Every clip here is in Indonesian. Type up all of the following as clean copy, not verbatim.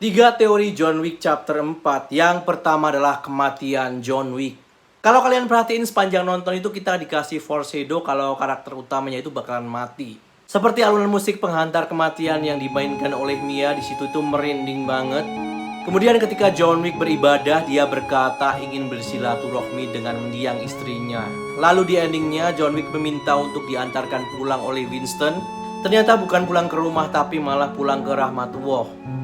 Tiga teori John Wick chapter 4. Yang pertama adalah kematian John Wick. Kalau kalian perhatiin sepanjang nonton itu kita dikasih foreshadow kalau karakter utamanya itu bakalan mati. Seperti alunan musik penghantar kematian yang dimainkan oleh Mia di situ tuh merinding banget. Kemudian ketika John Wick beribadah, dia berkata ingin bersilaturahmi dengan mendiang istrinya. Lalu di endingnya John Wick meminta untuk diantarkan pulang oleh Winston. Ternyata bukan pulang ke rumah tapi malah pulang ke Rahmatullah.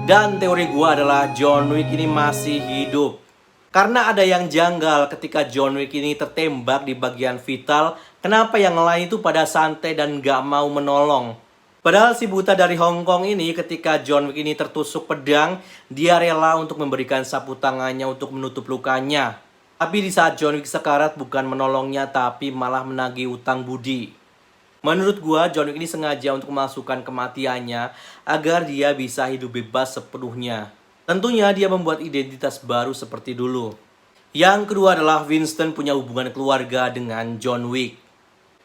Dan teori gua adalah John Wick ini masih hidup. Karena ada yang janggal ketika John Wick ini tertembak di bagian vital. Kenapa yang lain itu pada santai dan gak mau menolong? Padahal si buta dari Hong Kong ini ketika John Wick ini tertusuk pedang, dia rela untuk memberikan sapu tangannya untuk menutup lukanya. Tapi di saat John Wick sekarat bukan menolongnya tapi malah menagih utang budi. Menurut gua, John Wick ini sengaja untuk memasukkan kematiannya agar dia bisa hidup bebas sepenuhnya. Tentunya dia membuat identitas baru seperti dulu. Yang kedua adalah Winston punya hubungan keluarga dengan John Wick.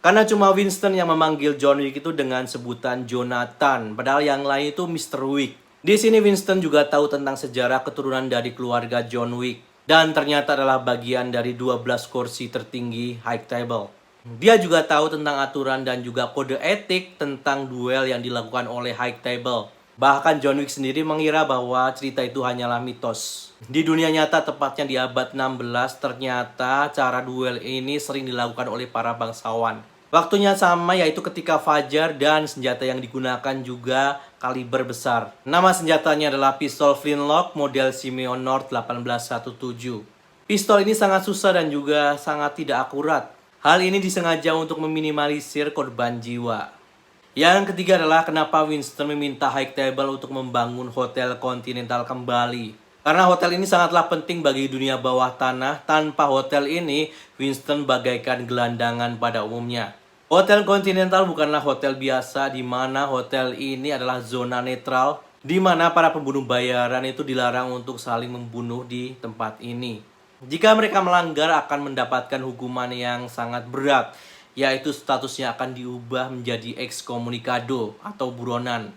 Karena cuma Winston yang memanggil John Wick itu dengan sebutan Jonathan, padahal yang lain itu Mr. Wick. Di sini Winston juga tahu tentang sejarah keturunan dari keluarga John Wick. Dan ternyata adalah bagian dari 12 kursi tertinggi High Table. Dia juga tahu tentang aturan dan juga kode etik tentang duel yang dilakukan oleh High Table. Bahkan John Wick sendiri mengira bahwa cerita itu hanyalah mitos. Di dunia nyata, tepatnya di abad 16, ternyata cara duel ini sering dilakukan oleh para bangsawan. Waktunya sama, yaitu ketika fajar, dan senjata yang digunakan juga kaliber besar. Nama senjatanya adalah pistol flintlock model Simeon North 1817. Pistol ini sangat susah dan juga sangat tidak akurat. Hal ini disengaja untuk meminimalisir korban jiwa. Yang ketiga adalah kenapa Winston meminta High Table untuk membangun Hotel Continental kembali. Karena hotel ini sangatlah penting bagi dunia bawah tanah. Tanpa hotel ini, Winston bagaikan gelandangan pada umumnya. Hotel Continental bukanlah hotel biasa, di mana hotel ini adalah zona netral, di mana para pembunuh bayaran itu dilarang untuk saling membunuh di tempat ini. Jika mereka melanggar akan mendapatkan hukuman yang sangat berat, yaitu statusnya akan diubah menjadi ekskomunikado atau buronan.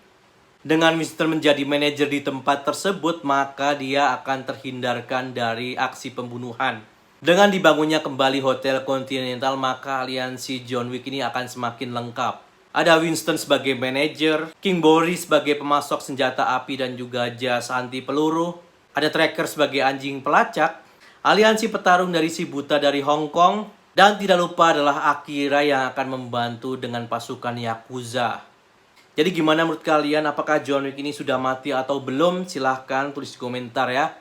Dengan Winston menjadi manajer di tempat tersebut, maka dia akan terhindarkan dari aksi pembunuhan. Dengan dibangunnya kembali Hotel Continental, maka aliansi John Wick ini akan semakin lengkap. Ada Winston sebagai manajer, King Boris sebagai pemasok senjata api dan juga jas anti peluru, ada Tracker sebagai anjing pelacak, aliansi petarung dari si buta dari Hong Kong, dan tidak lupa adalah Akira yang akan membantu dengan pasukan Yakuza. Jadi gimana menurut kalian? Apakah John Wick ini sudah mati atau belum? Silahkan tulis di komentar ya.